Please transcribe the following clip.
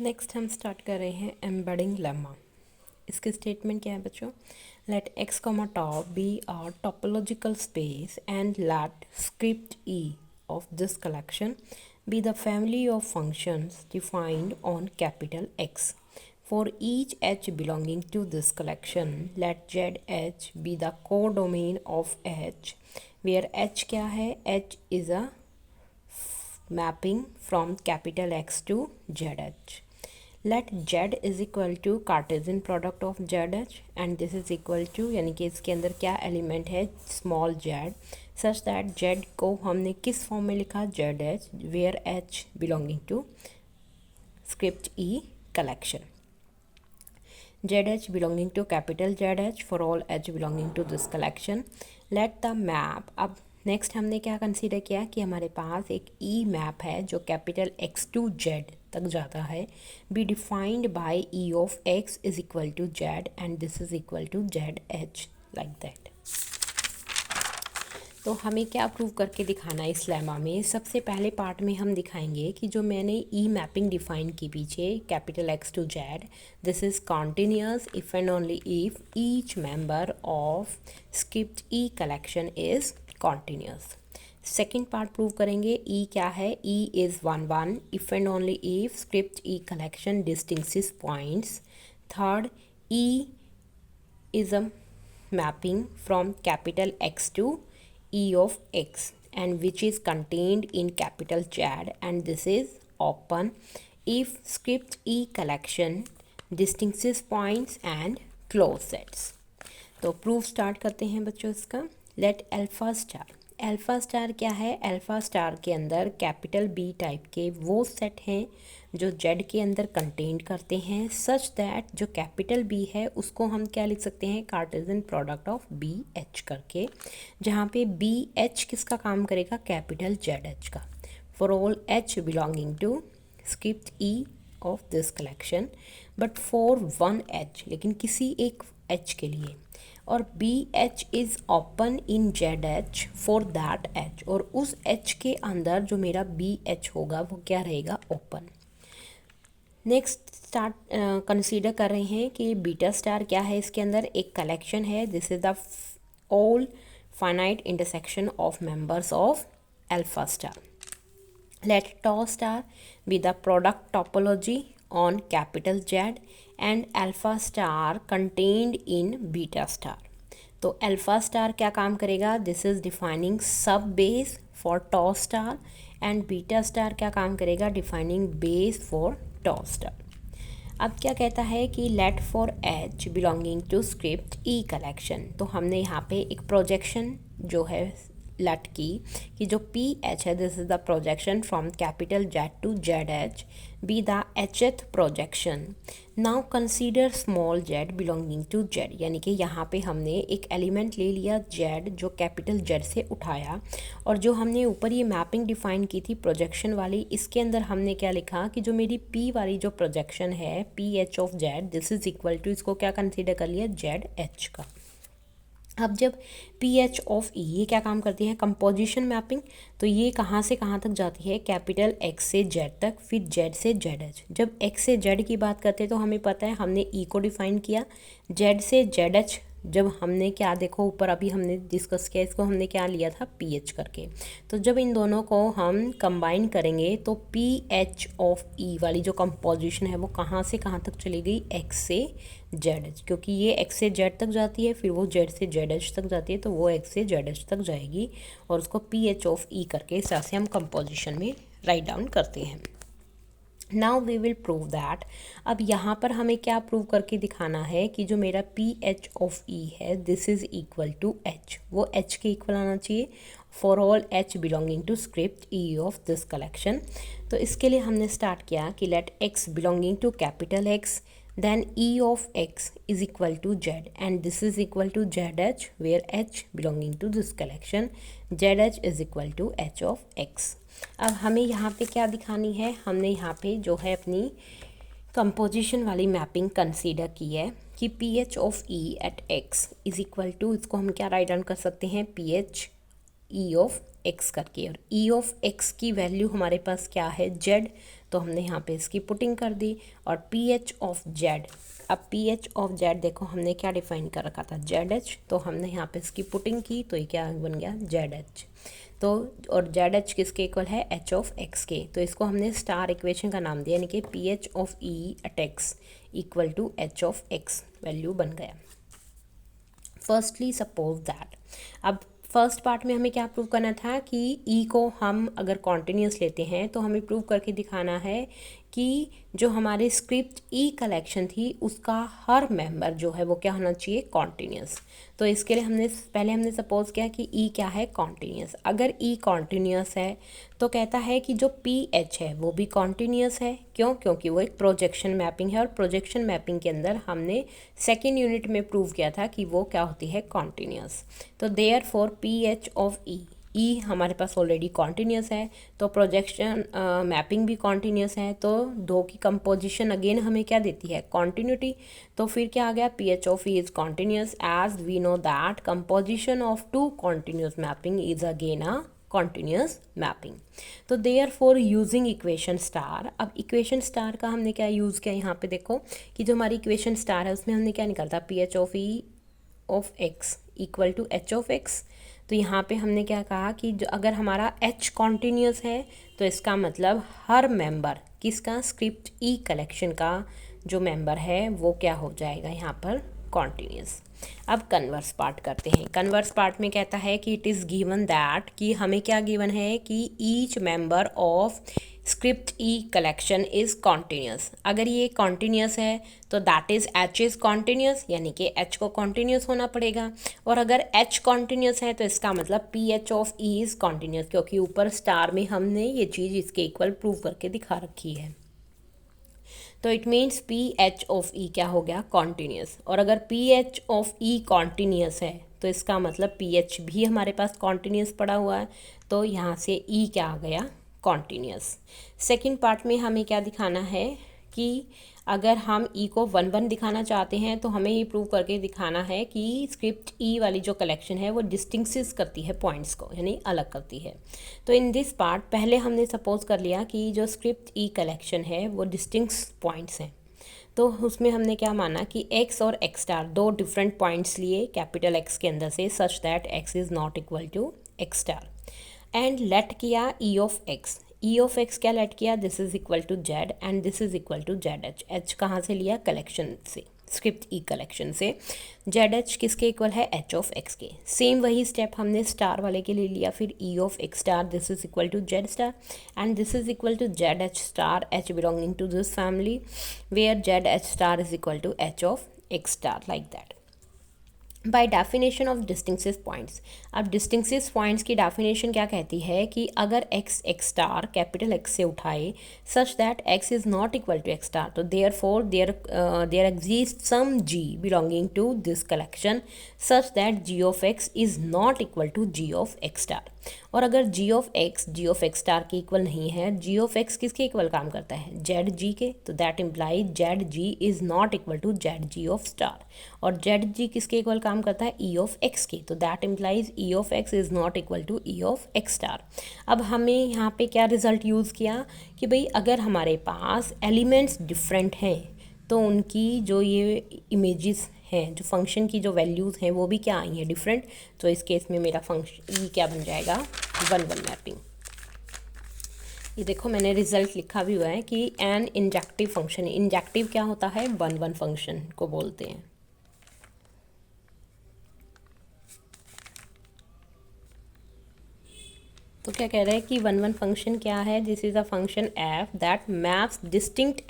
Next हम start कर रहे हैं एम्बेडिंग लेमा। इसके स्टेटमेंट क्या है बच्चों? Let x comma tau be are topological space and let script e of this collection be the family of functions defined on capital X. For each h belonging to this collection, let zh be the codomain of h, where h क्या है? h is a mapping from capital X to ZH. Let Z is equal to Cartesian product of ZH and this is equal to, यानी कि इसके अंदर क्या element है? Small z, such that Z को हमने किस फॉर्म में लिखा? ZH, where H belonging to script E collection. ZH belonging to capital ZH for all H belonging to this collection. Let the map, अब नेक्स्ट हमने क्या consider किया कि हमारे पास एक ई मैप है जो कैपिटल एक्स टू जेड तक जाता है, b defined by e of x is equal to Z and this is equal to Z h, like that. तो हमें क्या प्रूव करके दिखाना है इस लेमा में? सबसे पहले पार्ट में हम दिखाएंगे कि जो मैंने ई मैपिंग डिफाइन की पीछे capital X to Z, this is continuous if and only if each member of script E collection is continuous. Second part prove करेंगे ई क्या है? E is one if and only if script E collection distinguish points. Third, E is a mapping from capital X to E of X and which is contained in capital Z and this is open if script E collection distinguishes points and close sets। तो proof start करते हैं बच्चों इसका। Let alpha star, alpha star क्या है? Alpha star के अंदर capital B type के वो सेट हैं जो जेड के अंदर कंटेन करते हैं, सच दैट जो कैपिटल बी है उसको हम क्या लिख सकते हैं? Cartesian product of b h करके, जहाँ पे बी एच किसका काम करेगा? कैपिटल जेड एच का। For all h belonging to script e of this collection, but for one h, लेकिन किसी एक एच के लिए, और b h is open in z h for that h, और उस एच के अंदर जो मेरा बी एच होगा वो क्या रहेगा? ओपन। नेक्स्ट स्टार्ट कंसीडर कर रहे हैं कि बीटा स्टार क्या है? इसके अंदर एक कलेक्शन है, this is the all finite intersection of members of alpha star. Let tau star be the product topology on capital z and alpha star contained in beta star. तो alpha star क्या काम करेगा? This is defining sub base for tau star and beta star क्या काम करेगा? Defining base for tau star. अब क्या कहता है कि let for h belonging to script E collection, तो हमने यहाँ पे एक प्रोजेक्शन जो है लेट की कि जो पी एच है this is the projection from capital Z to Z H, be the hth projection. Now consider small Z belonging to Z, यानी कि यहाँ पे हमने एक एलिमेंट ले लिया जेड जो कैपिटल जेड से उठाया, और जो हमने ऊपर ये मैपिंग डिफाइन की थी प्रोजेक्शन वाली, इसके अंदर हमने क्या लिखा कि जो मेरी पी वाली जो प्रोजेक्शन है p H of z this is equal to, इसको क्या कंसीडर कर लिया? जेड एच का। अब जब पी एच ऑफ ई ये क्या काम करती है? कंपोजिशन मैपिंग, तो ये कहाँ से कहाँ तक जाती है? कैपिटल एक्स से जेड तक, फिर जेड से जेड एच। जब एक्स से जेड की बात करते हैं तो हमें पता है हमने ई को डिफाइन किया, जेड से जेड एच जब हमने क्या देखो ऊपर अभी हमने डिस्कस किया, इसको हमने क्या लिया था? पी एच करके। तो जब इन दोनों को हम कंबाइन करेंगे तो पी एच ऑफ ई वाली जो कंपोजिशन है वो कहाँ से कहाँ तक चली गई? एक्स से जेड एच, क्योंकि ये एक्स से जेड तक जाती है फिर वो जेड से जेड एच तक जाती है, तो वो एक्स से जेड एच तक जाएगी, और उसको पी एच ऑफ ई करके इस तरह से हम कंपोजिशन में राइट डाउन करते हैं। Now we will prove that, अब यहाँ पर हमें क्या प्रूव करके दिखाना है कि जो मेरा पी एच ऑफ ई है this is equal to h, वो एच के इक्वल आना चाहिए for all h belonging to script e of this collection. तो इसके लिए हमने स्टार्ट किया कि let x belonging to capital x then E of X is equal to Z and this is equal to ZH where H belonging to this collection, ZH is equal to H of X। अब हमें यहाँ पे क्या दिखानी है? हमने यहाँ पे जो है अपनी कंपोजिशन वाली मैपिंग कंसीडर की है कि p H of e at x is equal to, इसको हम क्या राइट डाउन कर सकते हैं? P h e of x करके, और ई ऑफ एक्स की वैल्यू हमारे पास क्या है, जेड, तो हमने यहाँ पे इसकी पुटिंग कर दी। और पी एच ऑफ जेड, अब पी एच ऑफ जेड देखो हमने क्या डिफाइन कर रखा था, जेड एच, तो हमने यहाँ पे इसकी पुटिंग की तो ये क्या बन गया, जेड एच। तो और जेड एच किसके इक्वल है, एच ऑफ एक्स के, तो इसको हमने स्टार इक्वेशन का नाम दिया, यानी कि p H of e at x equal to h of x value बन गया। फर्स्टली सपोज दैट, अब फर्स्ट पार्ट में हमें क्या प्रूव करना था कि ई को हम अगर कॉन्टिन्यूस लेते हैं तो हमें प्रूव करके दिखाना है कि जो हमारे स्क्रिप्ट ई कलेक्शन थी उसका हर मेंबर जो है वो क्या होना चाहिए, कॉन्टिन्यूस। तो इसके लिए हमने सपोज किया कि ई क्या है, कॉन्टिन्यूस। अगर ई कॉन्टिन्यूस है तो कहता है कि जो पी एच है वो भी कॉन्टिन्यूस है। क्यों? क्योंकि वो एक प्रोजेक्शन मैपिंग है, और प्रोजेक्शन मैपिंग के अंदर हमने सेकेंड यूनिट में प्रूव किया था कि वो क्या होती है, कॉन्टिन्यूस। तो therefore P H of E हमारे पास ऑलरेडी कॉन्टिन्यूस है, तो प्रोजेक्शन मैपिंग भी कॉन्टिन्यूस है, तो दो की कंपोजिशन अगेन हमें क्या देती है, कॉन्टिन्यूटी। तो फिर क्या आ गया, P H of E is continuous as we know that composition of two continuous mapping is again a continuous mapping. तो therefore using equation star, अब इक्वेशन स्टार का हमने क्या यूज़ किया, यहाँ पे देखो कि जो हमारी इक्वेशन स्टार है उसमें हमने क्या निकालता, p H of e of x equal to h of x. तो यहाँ पे हमने क्या कहा कि जो अगर हमारा h कॉन्टिन्यूस है तो इसका मतलब हर मेंबर किसका, स्क्रिप्ट ई कलेक्शन का जो मेंबर है वो क्या हो जाएगा यहाँ पर, कॉन्टिन्यूस। अब कन्वर्स पार्ट करते हैं। कन्वर्स पार्ट में कहता है कि इट इज़ गिवन दैट, कि हमें क्या गिवन है कि each member of script E collection is continuous. अगर ये कॉन्टिन्यूस है तो that is H is continuous, यानी कि एच को कॉन्टिन्यूस होना पड़ेगा। और अगर एच कॉन्टिन्यूस है तो इसका मतलब P H of E is continuous, क्योंकि ऊपर स्टार में हमने ये चीज़ इसके इक्वल प्रूव करके दिखा रखी है। तो it means P H of E क्या हो गया, कॉन्टिन्यूस। और अगर P H of E continuous है तो इसका मतलब पी एच भी हमारे पास कॉन्टिन्यूस पड़ा हुआ है, तो यहाँ से ई क्या आ गया, कॉन्टिन्यूस। सेकेंड पार्ट में हमें क्या दिखाना है कि अगर हम ई को 1-1 दिखाना चाहते हैं तो हमें ये प्रूव करके दिखाना है कि स्क्रिप्ट ई वाली जो कलेक्शन है वो डिस्टिंग्विश करती है पॉइंट्स को, यानी अलग करती है। तो इन दिस पार्ट पहले हमने सपोज कर लिया कि जो स्क्रिप्ट ई कलेक्शन है वो डिस्टिंक्ट पॉइंट्स हैं, तो उसमें हमने क्या माना कि x और x स्टार दो डिफरेंट पॉइंट्स लिए कैपिटल X के अंदर से, such that x is not equal to x star, and let किया E of X. E of X क्या लेट किया, this is equal to Z and this is equal to Z H. H कहाँ से लिया, collection से, script ई collection से। Z H किसके equal है, एच ऑफ एक्स के। सेम वही स्टेप हमने स्टार वाले के लिए लिया, फिर e of x star this is equal to z star and this is equal to Z h star, h belonging to this family, where z h star is equal to h of x star, like that. By definition of distinctive points, अब distinctive points की definition क्या कहती है कि अगर x x star capital x से उठाए such that x is not equal to X star, तो therefore there exist some G belonging to this collection such that G of x is not equal to G of x star. और अगर G of x star के equal नहीं है, G of X किसके equal काम करता है, Z G के, तो that imply Z G is not equal to Z G of star. और जेड जी किसके इक्वल काम करता है, ई ऑफ एक्स के, तो that implies e of x is not equal to e of x star. अब हमें यहाँ पे क्या रिजल्ट यूज़ किया कि भाई अगर हमारे पास एलिमेंट्स डिफरेंट हैं तो उनकी जो ये इमेजेस हैं, जो फंक्शन की जो वैल्यूज़ हैं वो भी क्या आई हैं, डिफरेंट। तो इस केस में मेरा फंक्शन ये क्या बन जाएगा, 1-1 मैपिंग। ये देखो मैंने रिजल्ट लिखा भी हुआ है कि एन इंजेक्टिव फंक्शन, इंजेक्टिव क्या होता है, 1-1 फंक्शन को बोलते हैं। तो क्या कह रहा है कि 1-1 फंक्शन क्या है, this is a function F that maps distinct